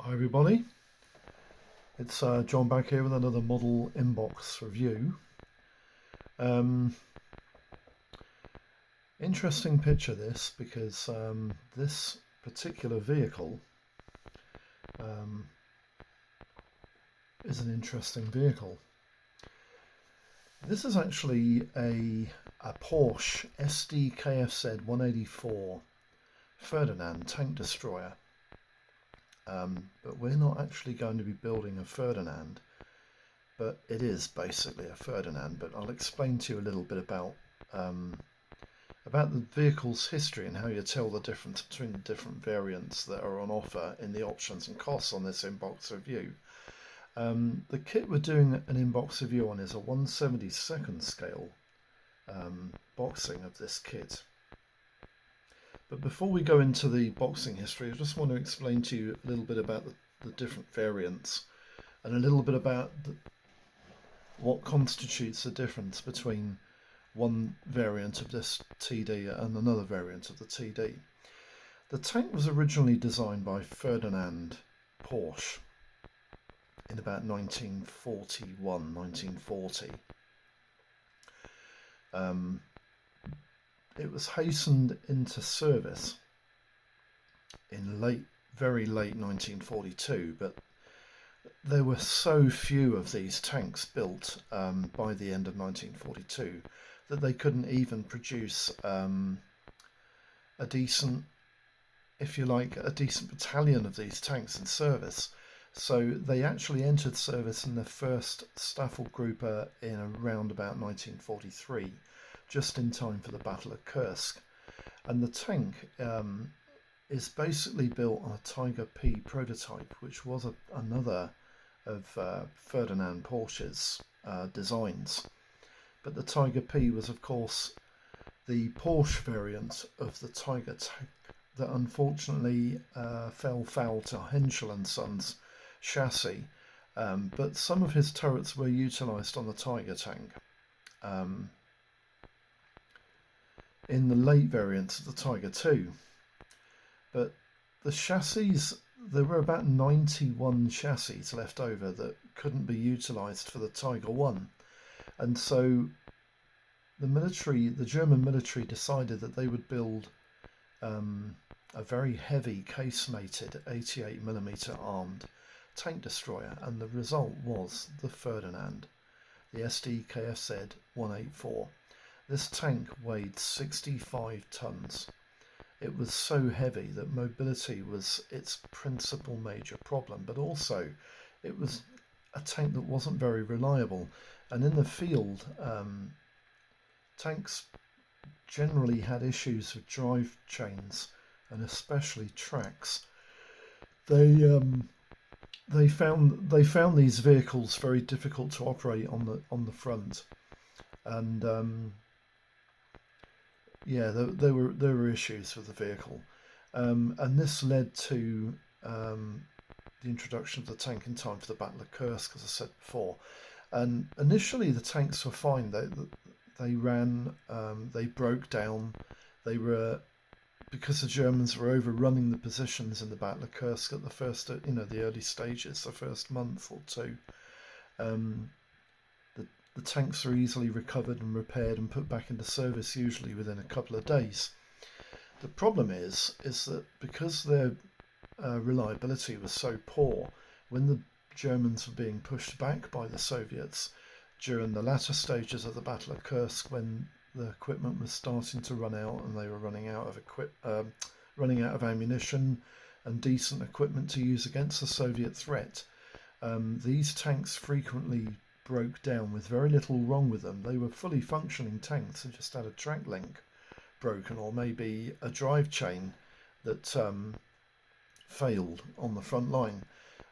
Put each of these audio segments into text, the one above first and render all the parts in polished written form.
Hi everybody, it's John back here with another model inbox review. Um, Interesting picture this because this particular vehicle um, is an interesting vehicle. This is actually a Porsche SD Kfz-184 Ferdinand tank destroyer, but we're not actually going to be building a Ferdinand. But it is basically a Ferdinand. But I'll explain to you a little bit about the vehicle's history and how you tell the difference between the different variants that are on offer in the options and costs on this inbox review. The kit we're doing an inbox review on is a 1/72 scale boxing of this kit. But before we go into the boxing history, I just want to explain to you a little bit about the different variants and a little bit about what constitutes the difference between one variant of this TD and another variant of the TD. The tank was originally designed by Ferdinand Porsche in about 1941, 1940. It was hastened into service in very late 1942, but there were so few of these tanks built by the end of 1942 that they couldn't even produce a decent, if you like, a decent battalion of these tanks in service. So they actually entered service in the first Staffelgruppe in around about 1943, just in time for the Battle of Kursk. And the tank is basically built on a Tiger P prototype, which was another of Ferdinand Porsche's designs. But the Tiger P was, of course, the Porsche variant of the Tiger tank that unfortunately fell foul to Henschel and Sons chassis. But some of his turrets were utilised on the Tiger tank. In the late variants of the Tiger 2. But the chassis, there were about 91 chassis left over that couldn't be utilised for the Tiger 1. And so the German military decided that they would build a very heavy casemated 88mm armed tank destroyer, and the result was the Ferdinand, the SD Kfz-184. This tank weighed 65 tons. It was so heavy that mobility was its principal major problem, but also it was a tank that wasn't very reliable. And in the field, tanks generally had issues with drive chains and especially tracks. They found these vehicles very difficult to operate on the front, and yeah, there were issues with the vehicle, and this led to the introduction of the tank in time for the Battle of Kursk, as I said before. And initially, the tanks were fine. They ran, they broke down. They were, because the Germans were overrunning the positions in the Battle of Kursk at the first, the early stages, the first month or two. The tanks are easily recovered and repaired and put back into service, usually within a couple of days. The problem is that because their reliability was so poor, when the Germans were being pushed back by the Soviets during the latter stages of the Battle of Kursk, when the equipment was starting to run out and they were running out of ammunition and decent equipment to use against the Soviet threat, these tanks frequently broke down with very little wrong with them. They were fully functioning tanks that just had a track link broken, or maybe a drive chain that failed on the front line.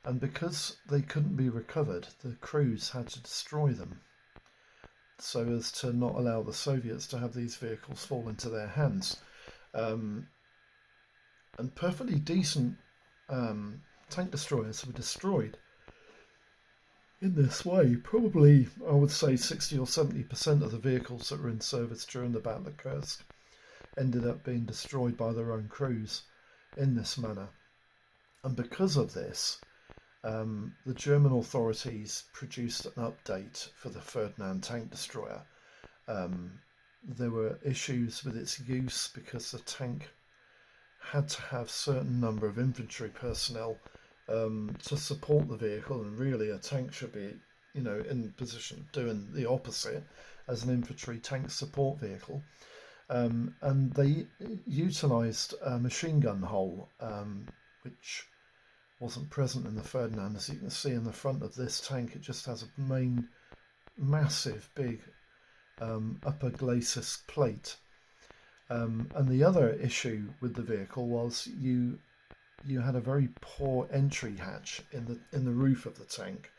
And because they couldn't be recovered, the crews had to destroy them so as to not allow the Soviets to have these vehicles fall into their hands. And perfectly decent tank destroyers were destroyed in this way. Probably, I would say, 60 or 70% of the vehicles that were in service during the Battle of Kursk ended up being destroyed by their own crews in this manner. And because of this, the German authorities produced an update for the Ferdinand tank destroyer. There were issues with its use because the tank had to have certain number of infantry personnel to support the vehicle, and really a tank should be, in position doing the opposite as an infantry tank support vehicle. And they utilised a machine gun hull, which wasn't present in the Ferdinand. As you can see in the front of this tank, it just has a massive, big upper glacis plate. And the other issue with the vehicle was you had a very poor entry hatch in the roof of the tank.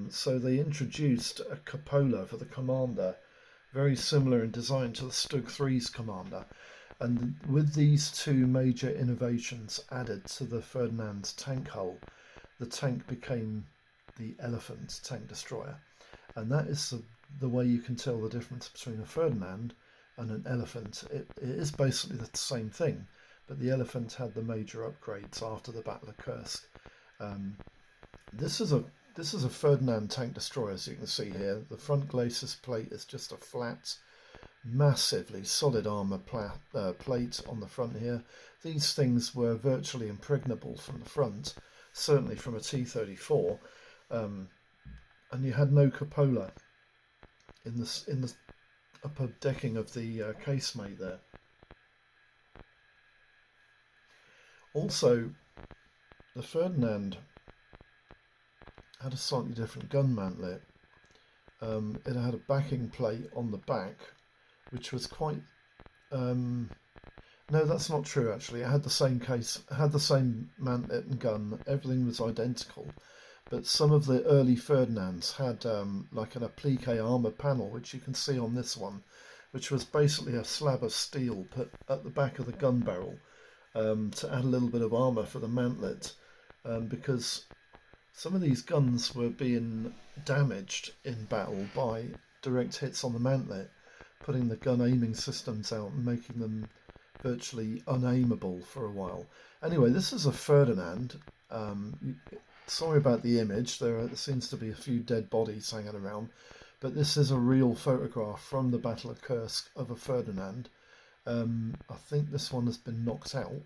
So they introduced a cupola for the commander, very similar in design to the Stug 3's commander. And with these two major innovations added to the Ferdinand's tank hull, the tank became the Elephant tank destroyer. And that is the way you can tell the difference between a Ferdinand and an Elephant. It is basically the same thing, but the Elephant had the major upgrades after the Battle of Kursk. This is a Ferdinand tank destroyer, as you can see here. The front glacis plate is just a flat, massively solid armour plate on the front here. These things were virtually impregnable from the front, certainly from a T-34, and you had no cupola in the upper decking of the casemate there. Also, the Ferdinand had a slightly different gun mantlet. It had a backing plate on the back, which was quite... no, that's not true actually. It had the same mantlet and gun. Everything was identical. But some of the early Ferdinands had like an applique armour panel, which you can see on this one, which was basically a slab of steel put at the back of the gun barrel to add a little bit of armour for the mantlet, because some of these guns were being damaged in battle by direct hits on the mantlet, putting the gun aiming systems out and making them virtually unaimable for a while. Anyway, this is a Ferdinand. Sorry about the image, there seems to be a few dead bodies hanging around, but this is a real photograph from the Battle of Kursk of a Ferdinand. I think this one has been knocked out.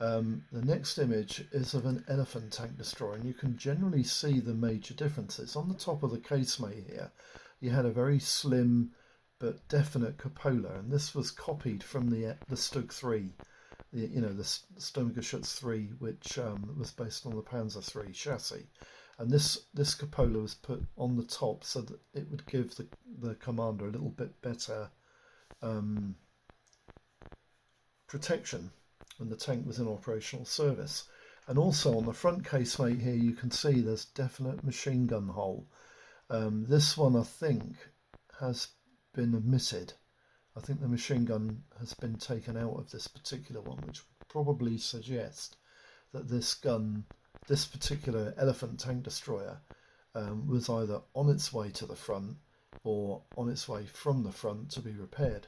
The next image is of an Elephant tank destroyer, and you can generally see the major differences. On the top of the casemate here, you had a very slim but definite cupola, and this was copied from the Stug 3. The Sturmgeschütz 3, which was based on the Panzer 3 chassis, and this cupola was put on the top so that it would give the commander a little bit better protection when the tank was in operational service. And also on the front casemate here, you can see there's definite machine gun hole. This one I think has been omitted. I think the machine gun has been taken out of this particular one, which would probably suggest that this particular Elephant tank destroyer was either on its way to the front or on its way from the front to be repaired.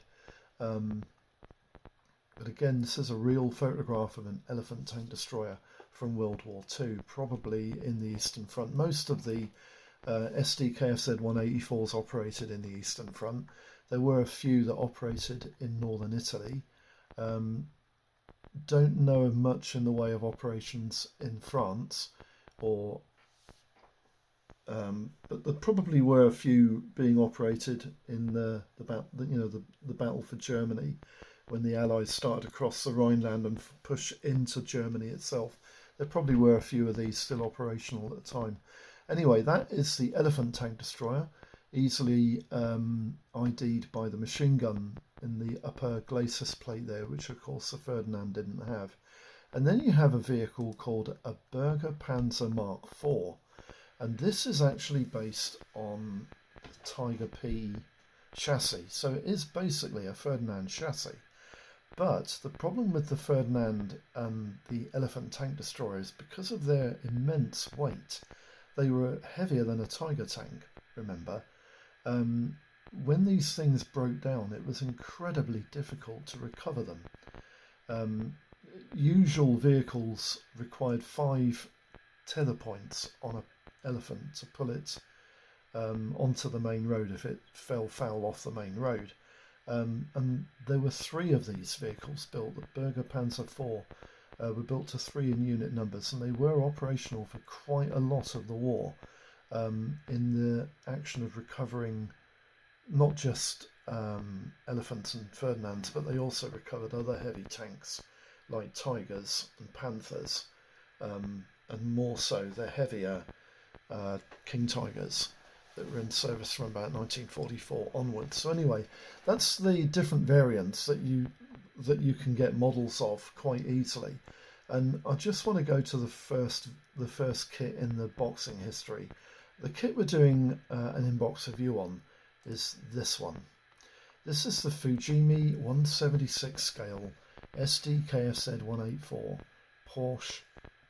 But again, this is a real photograph of an Elephant tank destroyer from World War II, probably in the Eastern Front. Most of the SD Kfz-184s operated in the Eastern Front. There were a few that operated in northern Italy. Don't know of much in the way of operations in France, but there probably were a few being operated in the battle for Germany, when the Allies started to cross the Rhineland and push into Germany itself. There probably were a few of these still operational at the time. Anyway, that is the Elephant tank destroyer, easily ID'd by the machine gun in the upper glacis plate there, which of course the Ferdinand didn't have. And then you have a vehicle called a Berger Panzer Mark IV, and this is actually based on the Tiger P chassis, so it is basically a Ferdinand chassis. But the problem with the Ferdinand and the Elephant tank destroyers, because of their immense weight, they were heavier than a Tiger tank, remember. When these things broke down, it was incredibly difficult to recover them. usual vehicles required 5 tether points on an elephant to pull it onto the main road if it fell foul off the main road. And there were 3 of these vehicles built. The Berger Panzer IV were built to 3 in unit numbers, and they were operational for quite a lot of the war, in the action of recovering not just elephants and Ferdinands, but they also recovered other heavy tanks like Tigers and Panthers, and more so the heavier King Tigers that were in service from about 1944 onwards. So anyway, that's the different variants that you can get models of quite easily. And I just want to go to the first kit in the boxing history. The kit we're doing an in-box review on is this one. This is the Fujimi 176 scale SD Kfz-184 Porsche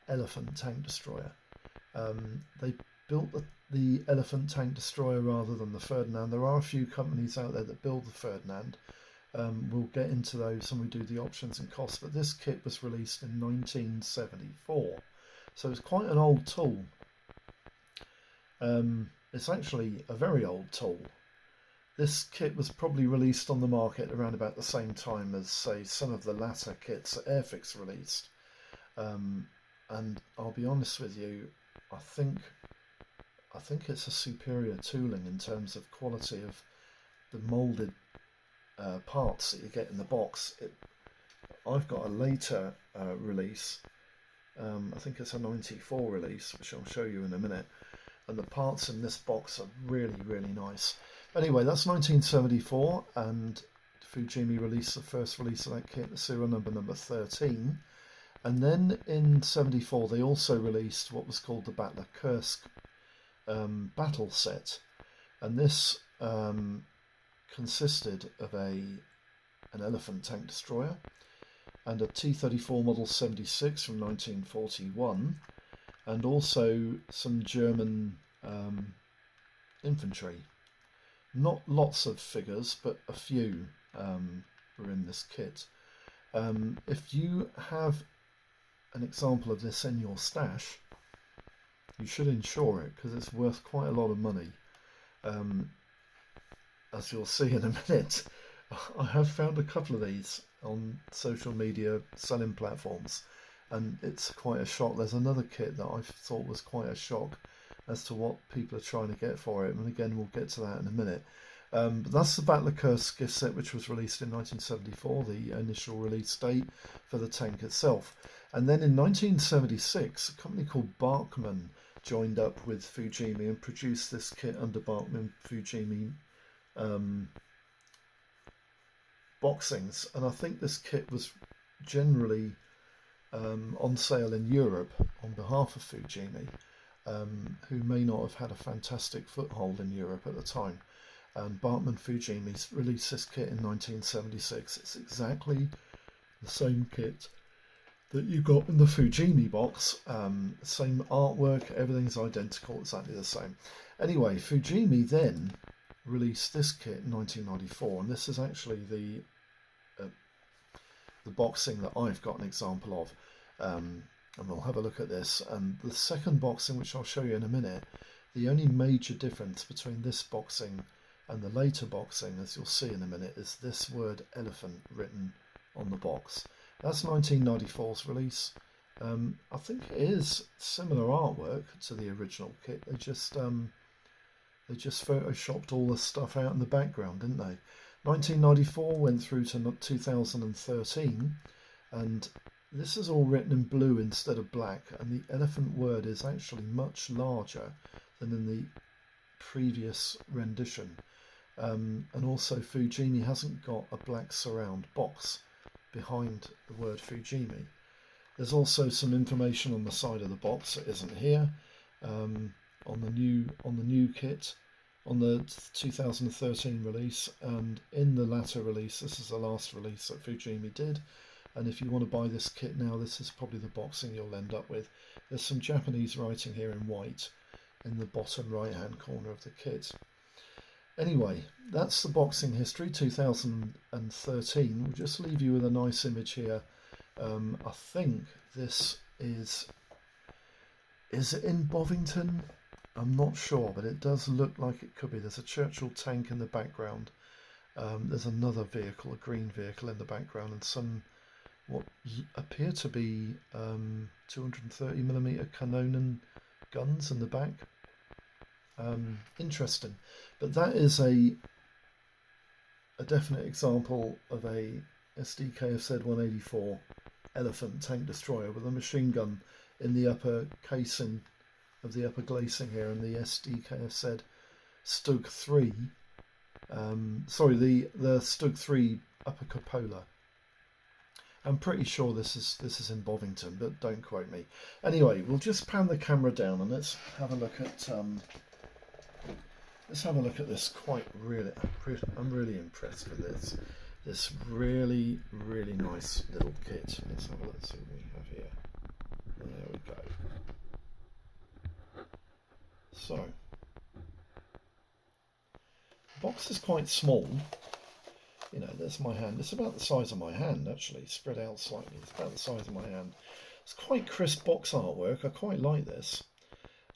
Elephant tank destroyer. They built the Elephant tank destroyer rather than the Ferdinand. There are a few companies out there that build the Ferdinand. We'll get into those when we do the options and costs, but this kit was released in 1974, so it's quite an old tool. It's actually a very old tool. This kit was probably released on the market around about the same time as, say, some of the latter kits that Airfix released. And I'll be honest with you, I think it's a superior tooling in terms of quality of the moulded parts that you get in the box. I've got a later release. I think it's a 94 release, which I'll show you in a minute. And the parts in this box are really, really nice. Anyway, that's 1974, and Fujimi released the first release of that kit, the serial number 13. And then in 74, they also released what was called the Battler Kursk battle set. And this consisted of an elephant tank destroyer and a T-34 Model 76 from 1941, and also some German infantry. Not lots of figures, but a few were in this kit. If you have an example of this in your stash, you should insure it because it's worth quite a lot of money. As you'll see in a minute, I have found a couple of these on social media selling platforms, and it's quite a shock. There's another kit that I thought was quite a shock as to what people are trying to get for it, and again we'll get to that in a minute. But that's the Battler Kursk gift set, which was released in 1974, the initial release date for the tank itself. And then in 1976, a company called Bachmann joined up with Fujimi and produced this kit under Bachmann Fujimi boxings. And I think this kit was generally on sale in Europe on behalf of Fujimi, who may not have had a fantastic foothold in Europe at the time. And Bachmann Fujimi released this kit in 1976. It's exactly the same kit that you got in the Fujimi box. Same artwork, everything's identical, exactly the same. Anyway, Fujimi then released this kit in 1994, and this is actually the boxing that I've got an example of. And we'll have a look at this. And the second boxing, which I'll show you in a minute, the only major difference between this boxing and the later boxing, as you'll see in a minute, is this word elephant written on the box. That's 1994's release. I think it is similar artwork to the original kit. They just photoshopped all the stuff out in the background, didn't they? 1994 went through to 2013, and this is all written in blue instead of black, and the elephant word is actually much larger than in the previous rendition. And also Fujimi hasn't got a black surround box behind the word Fujimi. There's also some information on the side of the box that isn't here. On the new kit, on the 2013 release, and in the latter release, this is the last release that Fujimi did. And if you want to buy this kit now, this is probably the boxing you'll end up with. There's some Japanese writing here in white in the bottom right hand corner of the kit. Anyway, that's the boxing history 2013. We'll just leave you with a nice image here I think this is it in Bovington? I'm not sure, but it does look like it could be. There's a Churchill tank in the background. There's another vehicle, a green vehicle in the background, and some what appear to be 230mm Canonen guns in the back. Interesting, but that is a definite example of a SD Kfz-184 Elephant tank destroyer with a machine gun in the upper casing of the upper glazing here, and the SD Kfz Stug 3. Sorry, the Stug 3 upper cupola. I'm pretty sure this is in Bovington, but don't quote me. Anyway, we'll just pan the camera down and let's have a look at this. I'm really impressed with this. This really, really nice little kit. Let's have a look, see what we have here. There we go. So, the box is quite small. You know, there's my hand. It's about the size of my hand, actually, spread out slightly. It's about the size of my hand. It's quite crisp box artwork. I quite like this.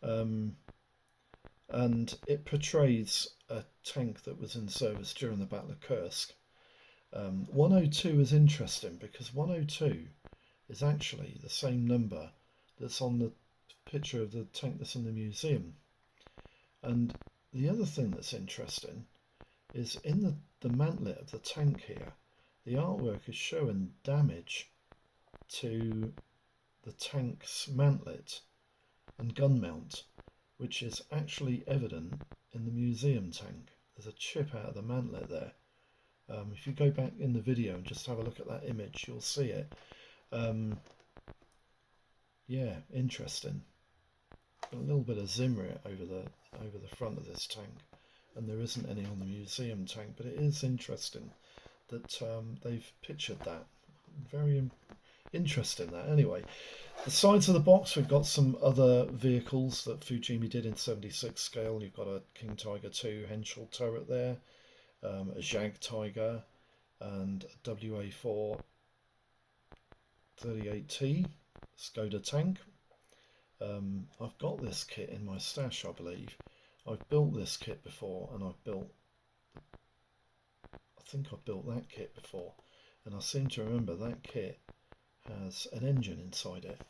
And it portrays a tank that was in service during the Battle of Kursk. 102 is interesting because 102 is actually the same number that's on the picture of the tank that's in the museum. And the other thing that's interesting is in the mantlet of the tank here, the artwork is showing damage to the tank's mantlet and gun mount, which is actually evident in the museum tank. There's a chip out of the mantlet there. If you go back in the video and just have a look at that image, you'll see it. Yeah, interesting. A little bit of Zimrit over the front of this tank, and there isn't any on the museum tank, but it is interesting that they've pictured that. Very interesting that. Anyway, the sides of the box, we've got some other vehicles that Fujimi did in 76 scale. You've got a King Tiger 2 Henschel turret there, a Jag Tiger, and a WA4 38T Skoda tank. I've got this kit in my stash, I believe. I've built this kit before, and I think I've built that kit before, and I seem to remember that kit has an engine inside it,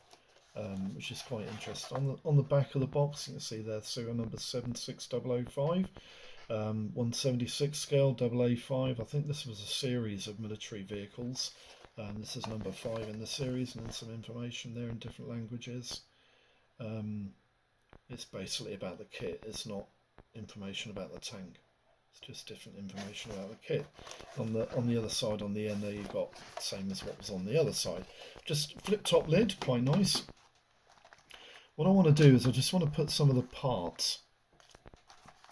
which is quite interesting. On the back of the box, you can see there serial number 76005, 176 scale AA5. I think this was a series of military vehicles. This is number 5 in the series, and then some information there in different languages. It's basically about the kit. It's not information about the tank. It's just different information about the kit. On the other side, on the end there, you've got the same as what was on the other side. Just flip top lid, quite nice. What I want to do is I just want to put some of the parts.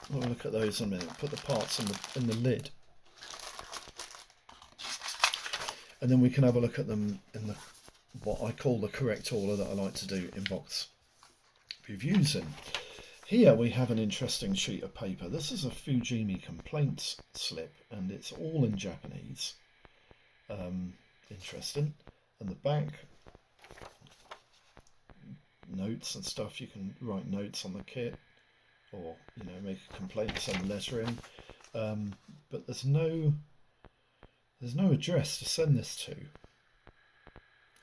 We'll look at those in a minute. Put the parts in the lid, and then we can have a look at them in the what I call the correct order that I like to do in box reviews in. Here we have an interesting sheet of paper. This is a Fujimi complaints slip, and it's all in Japanese. Interesting. And the back, notes and stuff. You can write notes on the kit, or make a complaint, send a letter in. But there's no address to send this to.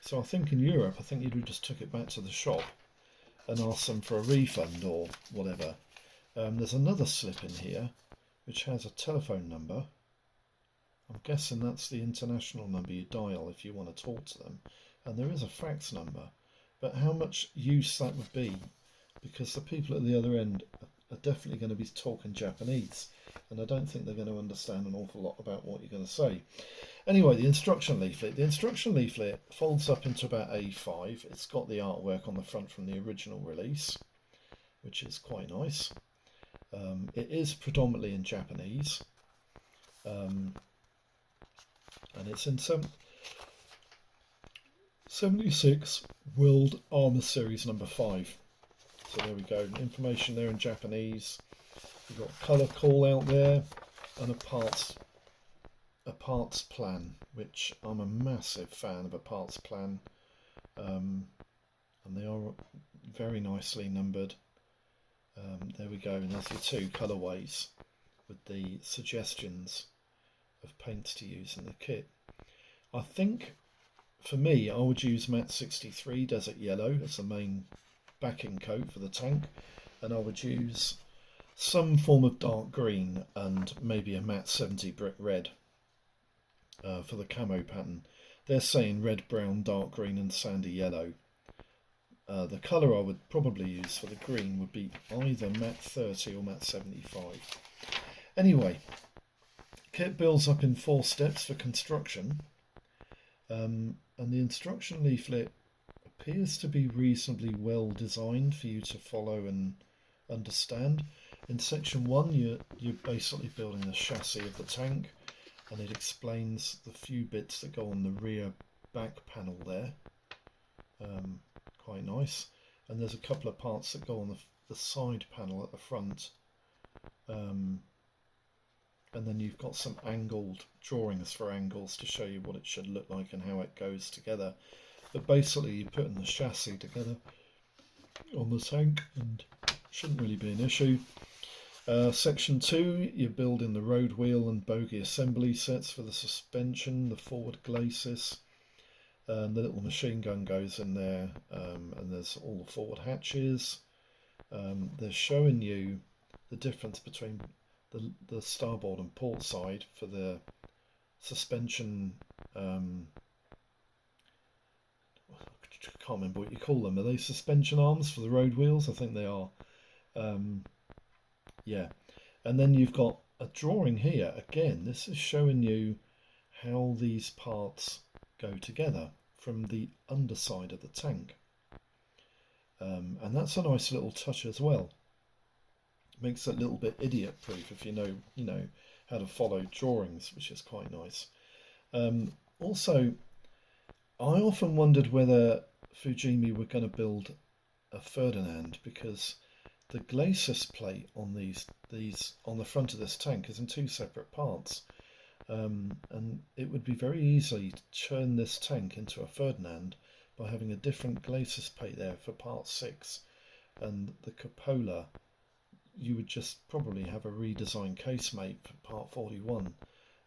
So I think in Europe, you'd just took it back to the shop and ask them for a refund or whatever. There's another slip in here which has a telephone number. I'm guessing that's the international number you dial if you want to talk to them, and there is a fax number, but how much use that would be, because the people at the other end are definitely going to be talking Japanese, and I don't think they're going to understand an awful lot about what you're going to say. Anyway, the instruction leaflet folds up into about A5. It's got the artwork on the front from the original release, which is quite nice. It is predominantly in Japanese, and it's in 76 World Armour Series number 5. So there we go, information there in Japanese. We've got colour call out there, and a parts a parts plan, which I'm a massive fan of a parts plan, and they are very nicely numbered. There we go, and there's your two colourways with the suggestions of paints to use in the kit. I think for me I would use matte 63 Desert Yellow as the main backing coat for the tank, and I would use some form of dark green and maybe a matte 70 brick red for the camo pattern. They're saying red, brown, dark green and sandy yellow. The colour I would probably use for the green would be either matte 30 or matte 75. Anyway, kit builds up in 4 steps for construction, and the instruction leaflet appears to be reasonably well designed for you to follow and understand. In section 1 you're basically building the chassis of the tank, and it explains the few bits that go on the rear back panel there. Quite nice. And there's a couple of parts that go on the side panel at the front, and then you've got some angled drawings for angles to show you what it should look like and how it goes together. But basically you're putting the chassis together on the tank, and shouldn't really be an issue. Section 2, you're building the road wheel and bogie assembly sets for the suspension, the forward glacis, and the little machine gun goes in there, and there's all the forward hatches. They're showing you the difference between the starboard and port side for the suspension. I can't remember what you call them. Are they suspension arms for the road wheels? I think they are. Yeah, and then you've got a drawing here. Again, this is showing you how these parts go together from the underside of the tank, and that's a nice little touch as well. Makes it a little bit idiot proof if you know how to follow drawings, which is quite nice. Also, I often wondered whether Fujimi were going to build a Ferdinand, because the glacis plate on these on the front of this tank is in 2 separate parts, and it would be very easy to turn this tank into a Ferdinand by having a different glacis plate there for part 6, and the cupola you would just probably have a redesigned casemate for part 41,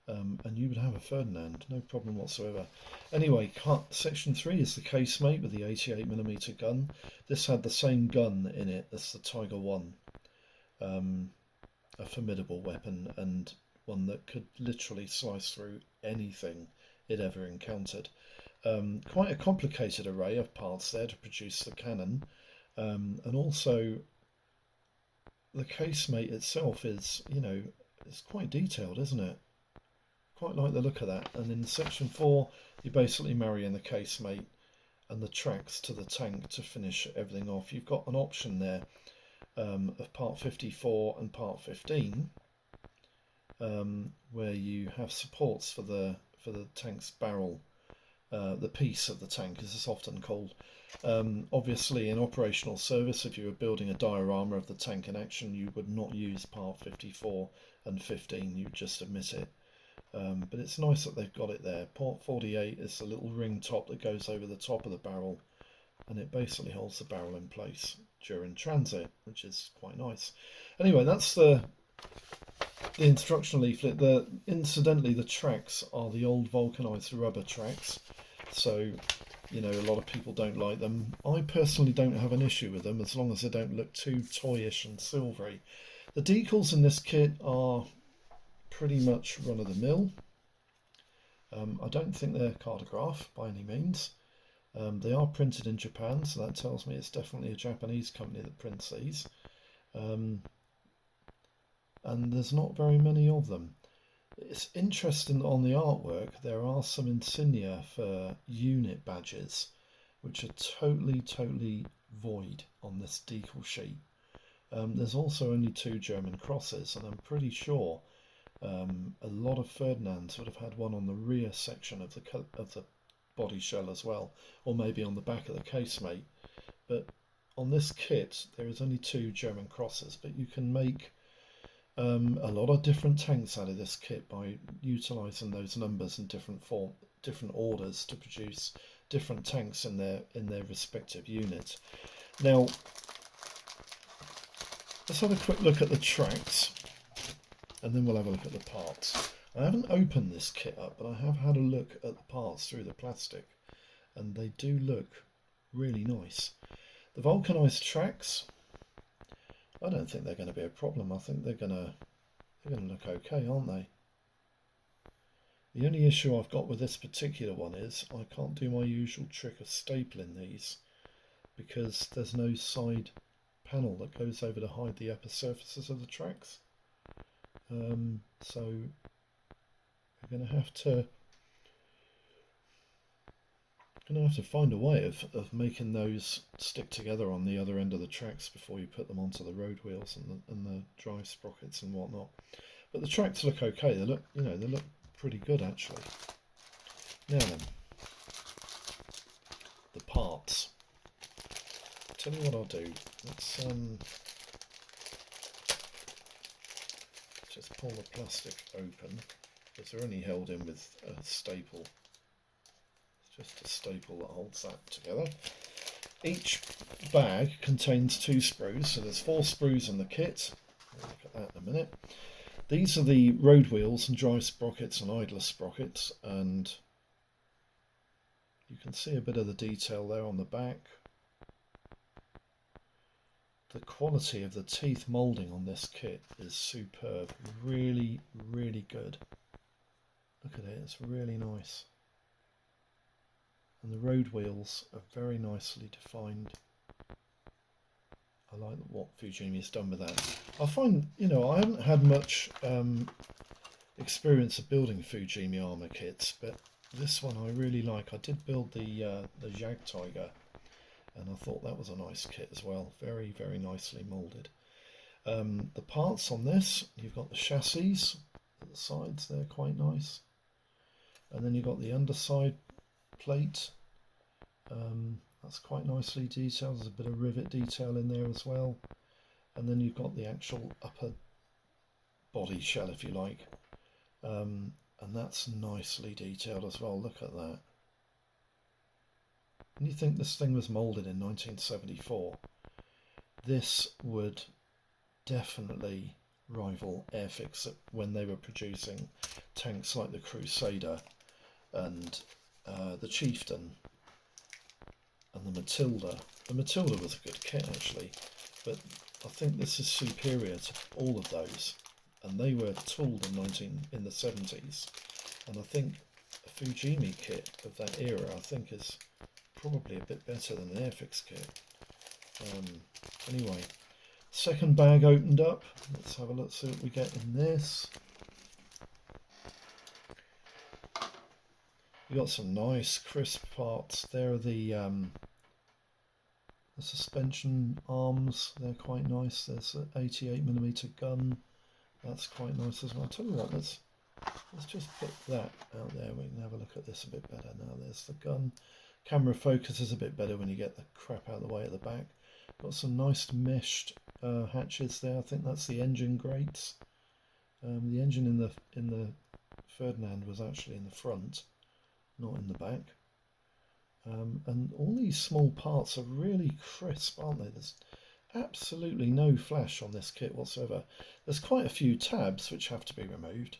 and you would have a Ferdinand, no problem whatsoever. Anyway, section 3 is the casemate with the 88mm gun. This had the same gun in it as the Tiger 1, a formidable weapon, and one that could literally slice through anything it ever encountered. Quite a complicated array of parts there to produce the cannon, and also the casemate itself is, it's quite detailed, isn't it? Quite like the look of that. And in section 4, you basically marry in the casemate and the tracks to the tank to finish everything off. You've got an option there of part 54 and part 15, where you have supports for the tank's barrel, the piece of the tank as it's often called. Obviously in operational service, if you were building a diorama of the tank in action, you would not use part 54 and 15, you would just omit it. But it's nice that they've got it there. Part 48 is the little ring top that goes over the top of the barrel, and it basically holds the barrel in place during transit, which is quite nice. Anyway, that's the instruction leaflet. Incidentally, the tracks are the old vulcanized rubber tracks, so a lot of people don't like them. I personally don't have an issue with them as long as they don't look too toyish and silvery. The decals in this kit are pretty much run-of-the-mill. I don't think they're cartograph by any means. They are printed in Japan, so that tells me it's definitely a Japanese company that prints these. And there's not very many of them. It's interesting, on the artwork there are some insignia for unit badges which are totally void on this decal sheet. There's also only 2 German crosses, and I'm pretty sure a lot of Ferdinands would have had one on the rear section of the body shell as well, or maybe on the back of the casemate. But on this kit there is only 2 German crosses, but you can make A lot of different tanks out of this kit by utilising those numbers in different orders to produce different tanks in their respective units. Now, let's have a quick look at the tracks, and then we'll have a look at the parts. I haven't opened this kit up, but I have had a look at the parts through the plastic, and they do look really nice. The vulcanized tracks, I don't think they're going to be a problem. I think they're going to look okay, aren't they? The only issue I've got with this particular one is I can't do my usual trick of stapling these because there's no side panel that goes over to hide the upper surfaces of the tracks. So we're going to have to find a way of making those stick together on the other end of the tracks before you put them onto the road wheels and the drive sprockets and whatnot. But the tracks look okay. They look pretty good actually. Now then, the parts. I'll tell you what I'll do. Let's just pull the plastic open because they're only held in with a staple. Just a staple that holds that together. Each bag contains 2 sprues, so there's 4 sprues in the kit. We'll look at that in a minute. These are the road wheels and drive sprockets and idler sprockets, and you can see a bit of the detail there on the back. The quality of the teeth moulding on this kit is superb, really, really good. Look at it, it's really nice. And the road wheels are very nicely defined. I like what Fujimi's done with that. I find, I haven't had much experience of building Fujimi armour kits, but this one I really like. I did build the Jag Tiger, and I thought that was a nice kit as well. Very, very nicely moulded. The parts on this, you've got the chassis at the sides, they're quite nice. And then you've got the underside plate. That's quite nicely detailed. There's a bit of rivet detail in there as well. And then you've got the actual upper body shell, if you like. And that's nicely detailed as well. Look at that. And you think this thing was moulded in 1974. This would definitely rival Airfix when they were producing tanks like the Crusader and the Chieftain and the Matilda. The Matilda was a good kit actually, but I think this is superior to all of those, and they were tooled in the 70s, and I think a Fujimi kit of that era I think is probably a bit better than an Airfix kit. Anyway, second bag opened up. Let's have a look, see what we get in this. You got some nice crisp parts. There are the suspension arms. They're quite nice. There's an 88mm gun. That's quite nice as well. I'll tell you what, let's just put that out there. We can have a look at this a bit better now. There's the gun. Camera focus is a bit better when you get the crap out of the way at the back. Got some nice meshed hatches there. I think that's the engine grates. The engine in the Ferdinand was actually in the front, not in the back. And all these small parts are really crisp, aren't they? There's absolutely no flash on this kit whatsoever. There's quite a few tabs which have to be removed,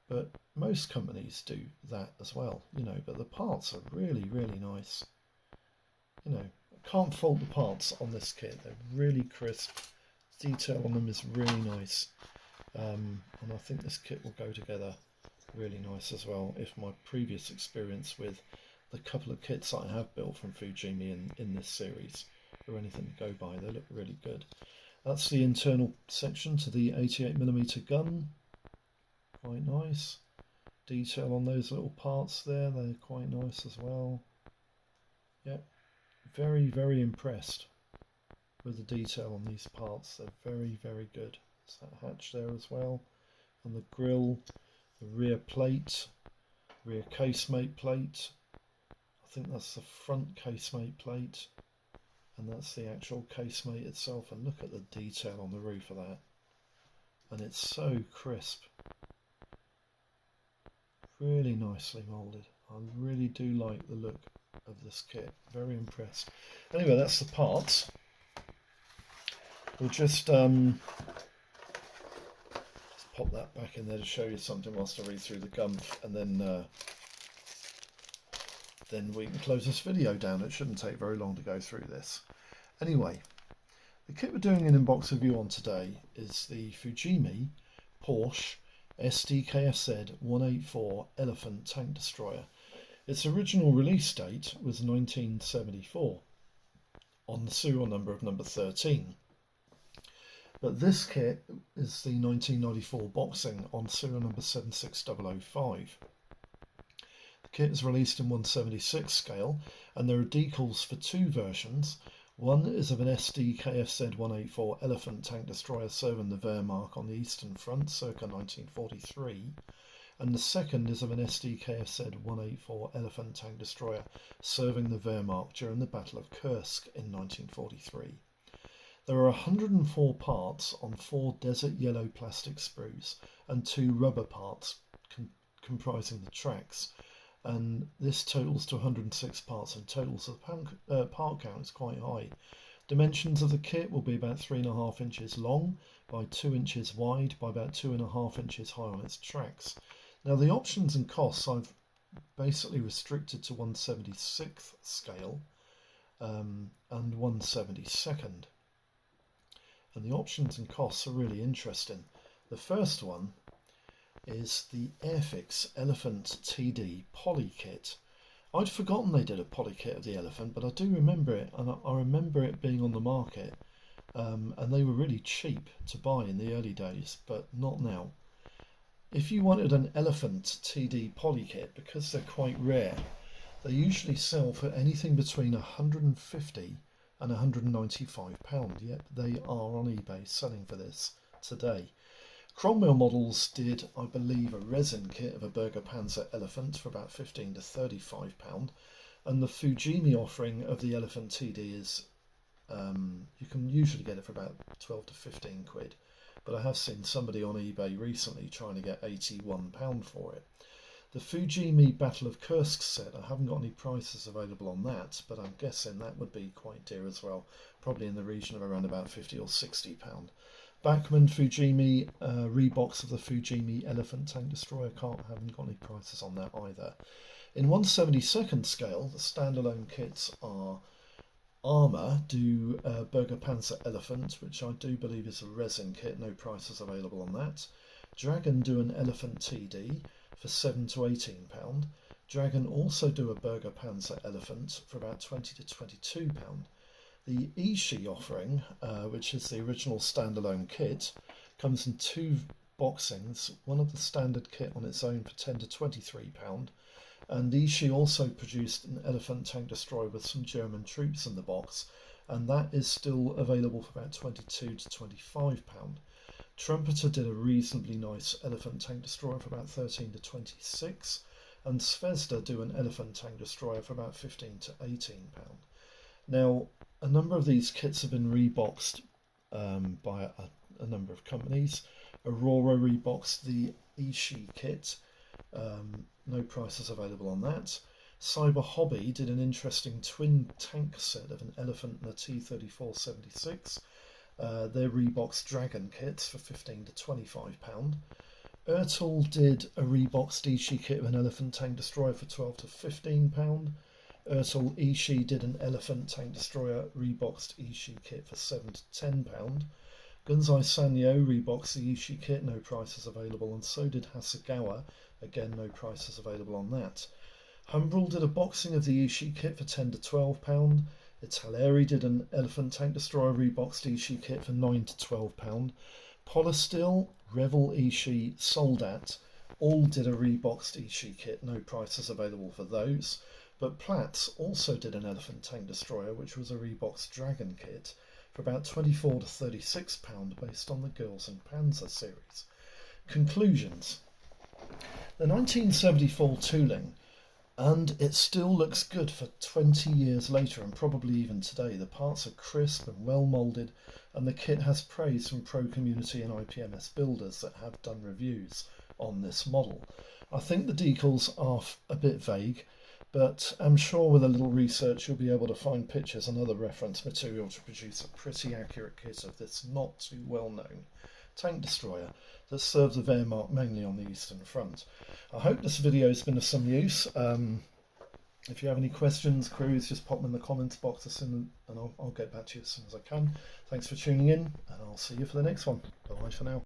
but most companies do that as well, but the parts are really, really nice. Can't fault the parts on this kit. They're really crisp. Detail on them is really nice. And I think this kit will go together really nice as well. If my previous experience with the couple of kits that I have built from Fujimi in this series or anything to go by, they look really good. That's the internal section to the 88mm gun. Quite nice. Detail on those little parts there, they're quite nice as well. Yep, very, very impressed with the detail on these parts. They're very, very good. There's that hatch there as well. And the grille, the rear plate, rear casemate plate. I think that's the front casemate plate, and that's the actual casemate itself. And look at the detail on the roof of that. and it's so crisp. Really nicely moulded. I really do like the look of this kit. Very impressed. Anyway, that's the parts. We'll just pop that back in there to show you something whilst I read through the gum, and then we can close this video down. It shouldn't take very long to go through this. Anyway, the kit we're doing an in-box review on today is the Fujimi Porsche Kfz-184 Elephant Tank Destroyer. Its original release date was 1974 on the serial number of number 13. But this kit is the 1994 boxing on serial number 76005. The kit is released in 1/76 scale, and there are decals for two versions. One is of an SD Kfz-184 Elephant Tank Destroyer serving the Wehrmacht on the Eastern Front circa 1943, and the second is of an SD Kfz-184 Elephant Tank Destroyer serving the Wehrmacht during the Battle of Kursk in 1943. There are 104 parts on 4 desert yellow plastic sprues and 2 rubber parts comprising the tracks, and this totals to 106 parts in total, so the part count is quite high. Dimensions of the kit will be about 3.5 inches long by 2 inches wide by about 2.5 inches high on its tracks. Now the options and costs I've basically restricted to 1/76th scale and 1/72nd. And the options and costs are really interesting. The first one is the Airfix Elephant TD Poly Kit. I'd forgotten they did a poly kit of the Elephant, but I do remember it, and I remember it being on the market, and they were really cheap to buy in the early days, but not now. If you wanted an Elephant TD Poly Kit, because they're quite rare, they usually sell for anything between £150 and £195, yet they are on eBay selling for this today. Cromwell Models did, I believe, a resin kit of a Berger Panzer Elephant for about £15 to £35, and the Fujimi offering of the Elephant TD is, you can usually get it for about 12 to 15 quid, but I have seen somebody on eBay recently trying to get £81 for it. The Fujimi Battle of Kursk set, I haven't got any prices available on that, but I'm guessing that would be quite dear as well, probably in the region of around about £50 or £60. Bachmann Fujimi rebox of the Fujimi Elephant Tank Destroyer, haven't got any prices on that either. In 1/72nd scale, the standalone kits are Armour do Berger Panzer Elephant, which I do believe is a resin kit, no prices available on that. Dragon do an Elephant TD for £7 to £18. Dragon also do a Berger Panzer Elephant for about £20 to £22. The Ishii offering, which is the original standalone kit, comes in 2 boxings, one of the standard kit on its own for £10 to £23, and Ishii also produced an Elephant Tank Destroyer with some German troops in the box, and that is still available for about £22 to £25. Trumpeter did a reasonably nice Elephant Tank Destroyer for about £13 to £26, and Zvezda do an Elephant Tank Destroyer for about £15 to £18. Now, a number of these kits have been reboxed by a number of companies. Aurora reboxed the Ishii kit, no prices available on that. Cyber Hobby did an interesting twin tank set of an Elephant and a T-34-76. Their reboxed Dragon kits for £15 to £25. Ertl did a reboxed Ishii kit of an Elephant Tank Destroyer for £12 to £15. Ertl Ishii did an Elephant Tank Destroyer reboxed Ishii kit for £7 to £10. Gunzai Sanyo reboxed the Ishii kit, no prices available, and so did Hasegawa, again no prices available on that. Humbrol did a boxing of the Ishii kit for £10 to £12. Italeri did an Elephant Tank Destroyer reboxed Ishii kit for £9 to £12. Polysteel, Revel Ishii, Soldat all did a reboxed Ishii kit, no prices available for those. But Platts also did an Elephant Tank Destroyer, which was a reboxed Dragon kit, for about £24 to £36 based on the Girls and Panzer series. Conclusions. The 1974 tooling And it still looks good for 20 years later, and probably even today. The parts are crisp and well moulded, and the kit has praise from pro community and IPMS builders that have done reviews on this model. I think the decals are a bit vague, but I'm sure with a little research you'll be able to find pictures and other reference material to produce a pretty accurate kit of this not too well known tank destroyer that serves the Wehrmacht mainly on the Eastern Front. I hope this video has been of some use. If you have any questions, queries, just pop them in the comments box and I'll get back to you as soon as I can. Thanks for tuning in, and I'll see you for the next one. Bye for now.